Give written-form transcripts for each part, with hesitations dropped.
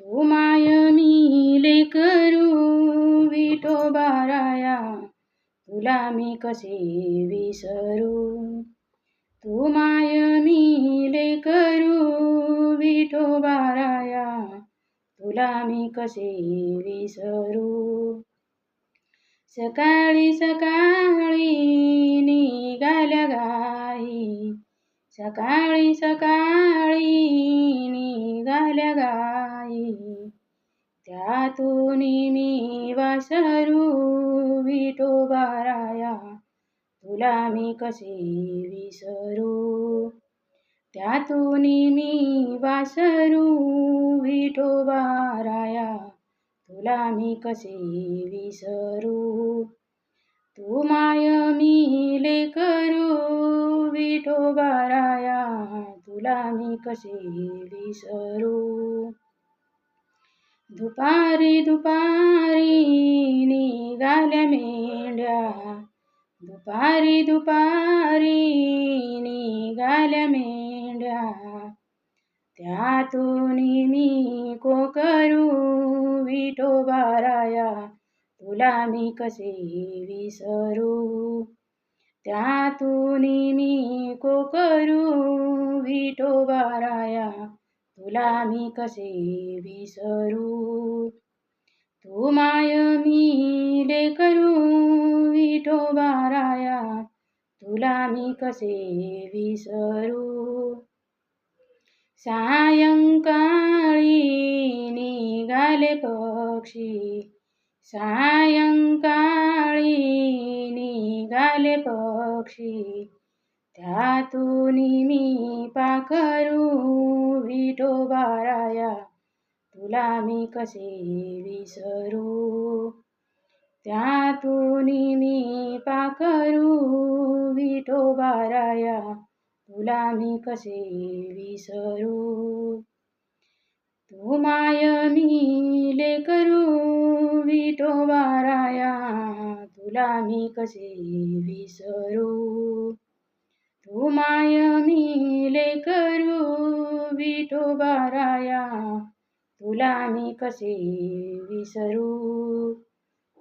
तू माय मी लेकरू विठोबाराया, तुला मी कसे विसरू. तू माय मी लेकरू विठोबाराया, तुला मी कसे विसरू. सकाळी सकाळी निघाल्या गाई, सकाळी सकाळी निघाल्या गाई, त्यातून मी वासरू विठोबाराया, तुला मी कसे विसरू. त्यातून मी वासरू विठोबाराया, तुला मी कसे विसरू. तू माय मी लेकरू विठोबाराया, तुला मी कसे विसरू. दुपारी दुपारी निघाल्या मेंढ्या, दुपारी दुपारी निघाल्या मेंढ्या, त्यातून मी कोकरू विठोबाराया, तुला मी कसे विसरू. त्यातून मी कोकरू विठोबाराया, तुला मी कसे विसरू. तू माय मी लेकरू विठोबाराया, तुला मी कसे विसरू. सायंकाळी निघाले पक्षी, सायंकाळी निघाले पक्षी, त्यातून मी पाखरू विठोबाराया, तुला मी कसे विसरू. त्यातून मी पाखरू विठोबाराया, तुला मी कसे विसरू. तू माय मी लेकरू विठोबाराया, तुला मी कसे विसरू. तू माय मी लेकरू विठोबाराया, तुला मी कसे विसरू.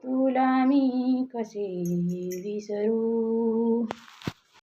तुला मी कसे विसरू.